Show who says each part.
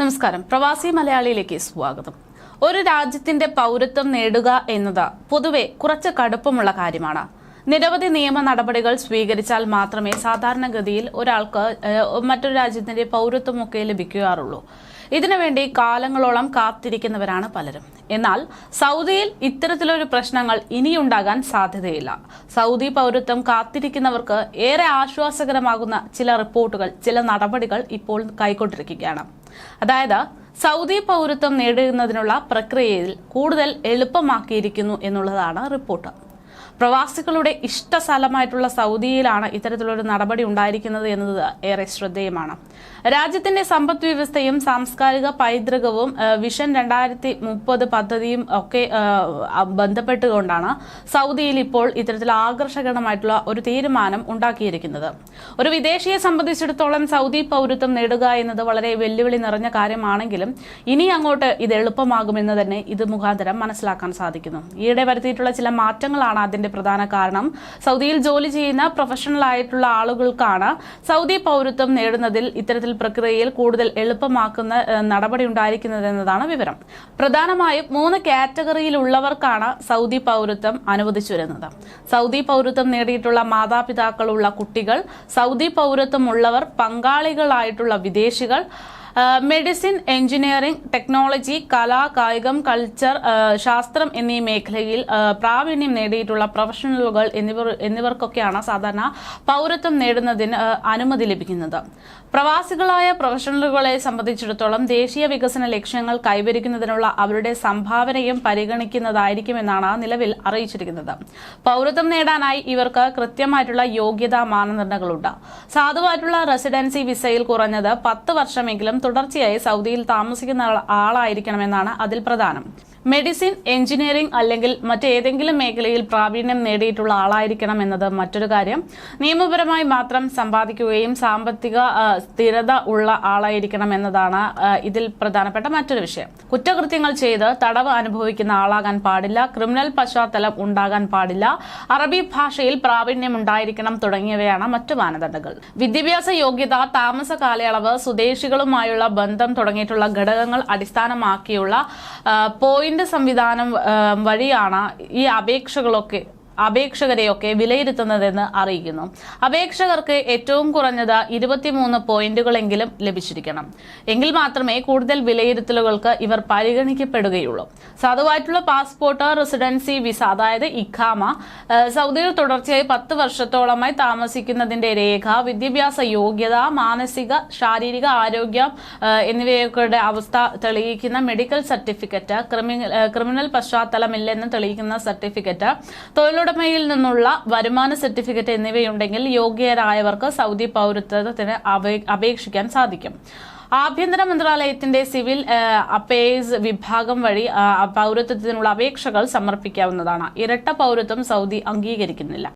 Speaker 1: നമസ്കാരം. പ്രവാസി മലയാളിയിലേക്ക് സ്വാഗതം. ഒരു രാജ്യത്തിന്റെ പൗരത്വം നേടുക എന്നത് പൊതുവെ കുറച്ച് കടുപ്പമുള്ള കാര്യമാണ്. നിരവധി നിയമ നടപടികൾ സ്വീകരിച്ചാൽ മാത്രമേ സാധാരണഗതിയിൽ ഒരാൾക്ക് മറ്റൊരു രാജ്യത്തിന്റെ പൗരത്വമൊക്കെ ലഭിക്കാറുള്ളൂ. ഇതിനുവേണ്ടി കാലങ്ങളോളം കാത്തിരിക്കുന്നവരാണ് പലരും. എന്നാൽ സൗദിയിൽ ഇത്തരത്തിലൊരു പ്രശ്നങ്ങൾ ഇനിയുണ്ടാകാൻ സാധ്യതയില്ല. സൗദി പൗരത്വം കാത്തിരിക്കുന്നവർക്ക് ഏറെ ആശ്വാസകരമാകുന്ന ചില റിപ്പോർട്ടുകൾ, ചില നടപടികൾ ഇപ്പോൾ കൈക്കൊണ്ടിരിക്കുകയാണ്. അതായത് സൗദി പൗരത്വം നേടുന്നതിനുള്ള പ്രക്രിയയിൽ കൂടുതൽ എളുപ്പമാക്കിയിരിക്കുന്നു എന്നുള്ളതാണ് റിപ്പോർട്ട്. പ്രവാസികളുടെ ഇഷ്ടസ്ഥലമായിട്ടുള്ള സൗദിയിലാണ് ഇത്തരത്തിലൊരു നടപടി ഉണ്ടായിരിക്കുന്നത് എന്നത് ഏറെ ശ്രദ്ധേയമാണ്. രാജ്യത്തിന്റെ സമ്പദ് വ്യവസ്ഥയും സാംസ്കാരിക പൈതൃകവും വിഷൻ 2030 പദ്ധതിയും ഒക്കെ ബന്ധപ്പെട്ടുകൊണ്ടാണ് സൗദിയിൽ ഇപ്പോൾ ഇത്തരത്തിൽ ആകർഷകമായിട്ടുള്ള ഒരു തീരുമാനം ഉണ്ടാക്കിയിരിക്കുന്നത്. ഒരു വിദേശിയെ സംബന്ധിച്ചിടത്തോളം സൗദി പൗരത്വം നേടുക എന്നത് വളരെ വെല്ലുവിളി നിറഞ്ഞ കാര്യമാണെങ്കിലും ഇനി അങ്ങോട്ട് ഇത് എളുപ്പമാകുമെന്ന് തന്നെ ഇത് മുഖാന്തരം മനസ്സിലാക്കാൻ സാധിക്കുന്നു. ഈയിടെ വരുത്തിയിട്ടുള്ള ചില മാറ്റങ്ങളാണ് അതിന്റെ പ്രധാന കാരണം. സൗദിയിൽ ജോലി ചെയ്യുന്ന പ്രൊഫഷണൽ ആയിട്ടുള്ള ആളുകൾക്കാണ് സൗദി പൗരത്വം നേടുന്നതിൽ ഇത്തരത്തിൽ പ്രക്രിയയിൽ കൂടുതൽ എളുപ്പമാക്കുന്ന നടപടി ഉണ്ടായിരിക്കുന്നത് എന്നതാണ് വിവരം. പ്രധാനമായും 3 കാറ്റഗറിയിലുള്ളവർക്കാണ് സൗദി പൗരത്വം അനുവദിച്ചു വരുന്നത്. സൗദി പൗരത്വം നേടിയിട്ടുള്ള മാതാപിതാക്കളുള്ള കുട്ടികൾ, സൗദി പൗരത്വം ഉള്ളവർ, പങ്കാളികളായിട്ടുള്ള വിദേശികൾ, മെഡിസിൻ, എഞ്ചിനീയറിംഗ്, ടെക്നോളജി, കല, കായികം, കൾച്ചർ, ശാസ്ത്രം എന്നീ മേഖലയിൽ പ്രാവീണ്യം നേടിയിട്ടുള്ള പ്രൊഫഷണലുകൾ എന്നിവർക്കൊക്കെയാണ് സാധാരണ പൗരത്വം നേടുന്നതിന് അനുമതി ലഭിക്കുന്നത്. പ്രവാസികളായ പ്രൊഫഷണലുകളെ സംബന്ധിച്ചിടത്തോളം ദേശീയ വികസന ലക്ഷ്യങ്ങൾ കൈവരിക്കുന്നതിനുള്ള അവരുടെ സംഭാവനയും പരിഗണിക്കുന്നതായിരിക്കുമെന്നാണ് നിലവിൽ അറിയിച്ചിരിക്കുന്നത്. പൗരത്വം നേടാനായി ഇവർക്ക് കൃത്യമായിട്ടുള്ള യോഗ്യതാ മാനദണ്ഡങ്ങളുണ്ട്. സാധുവായിട്ടുള്ള റെസിഡൻസി വിസയിൽ കുറഞ്ഞത് 10 വർഷമെങ്കിലും തുടർച്ചയായി സൗദിയിൽ താമസിക്കുന്ന ആളായിരിക്കണമെന്നാണ് അതിൽ പ്രധാനം. മെഡിസിൻ, എഞ്ചിനീയറിംഗ് അല്ലെങ്കിൽ മറ്റേതെങ്കിലും മേഖലയിൽ പ്രാവീണ്യം നേടിയിട്ടുള്ള ആളായിരിക്കണം എന്നത് മറ്റൊരു കാര്യം. നിയമപരമായി മാത്രം സമ്പാദിക്കുകയും സാമ്പത്തിക സ്ഥിരത ഉള്ള ആളായിരിക്കണം എന്നതാണ് ഇതിൽ പ്രധാനപ്പെട്ട മറ്റൊരു വിഷയം. കുറ്റകൃത്യങ്ങൾ ചെയ്ത് തടവ് അനുഭവിക്കുന്ന ആളാകാൻ പാടില്ല, ക്രിമിനൽ പശ്ചാത്തലം ഉണ്ടാകാൻ പാടില്ല, അറബി ഭാഷയിൽ പ്രാവീണ്യം ഉണ്ടായിരിക്കണം തുടങ്ങിയവയാണ് മറ്റു മാനദണ്ഡങ്ങൾ. വിദ്യാഭ്യാസ യോഗ്യത, താമസ കാലയളവ്, സ്വദേശികളുമായുള്ള ബന്ധം തുടങ്ങിയിട്ടുള്ള ഘടകങ്ങൾ അടിസ്ഥാനമാക്കിയുള്ള പോയിന്റ് സംവിധാനം വഴിയാണ് ഈ അപേക്ഷകരെയൊക്കെ വിലയിരുത്തുന്നതെന്ന് അറിയിക്കുന്നു. അപേക്ഷകർക്ക് ഏറ്റവും കുറഞ്ഞത് 23 പോയിന്റുകളെങ്കിലും ലഭിച്ചിരിക്കണം. എങ്കിൽ മാത്രമേ കൂടുതൽ വിലയിരുത്തലുകൾക്ക് ഇവർ പരിഗണിക്കപ്പെടുകയുള്ളൂ. സാധുവായിട്ടുള്ള പാസ്പോർട്ട്, റെസിഡൻസി വിസ അതായത് ഇഖാമ, സൗദിയിൽ തുടർച്ചയായി 10 വർഷത്തോളമായി താമസിക്കുന്നതിന്റെ രേഖ, വിദ്യാഭ്യാസ യോഗ്യത, മാനസിക ശാരീരിക ആരോഗ്യം എന്നിവയുടെ അവസ്ഥ തെളിയിക്കുന്ന മെഡിക്കൽ സർട്ടിഫിക്കറ്റ്, ക്രിമിനൽ പശ്ചാത്തലമില്ലെന്ന് തെളിയിക്കുന്ന സർട്ടിഫിക്കറ്റ്, തൊഴിലുടമയിൽ നിന്നുള്ള വരുമാന സർട്ടിഫിക്കറ്റ് എന്നിവയുണ്ടെങ്കിൽ യോഗ്യരായവർക്ക് സൗദി പൗരത്വത്തിന് അപേക്ഷിക്കാൻ സാധിക്കും. ആഭ്യന്തര മന്ത്രാലയത്തിന്റെ സിവിൽ അഫയേഴ്സ് വിഭാഗം വഴി പൗരത്വത്തിനുള്ള അപേക്ഷകൾ സമർപ്പിക്കാവുന്നതാണ്. ഇരട്ട പൗരത്വം സൗദി അംഗീകരിക്കുന്നില്ല.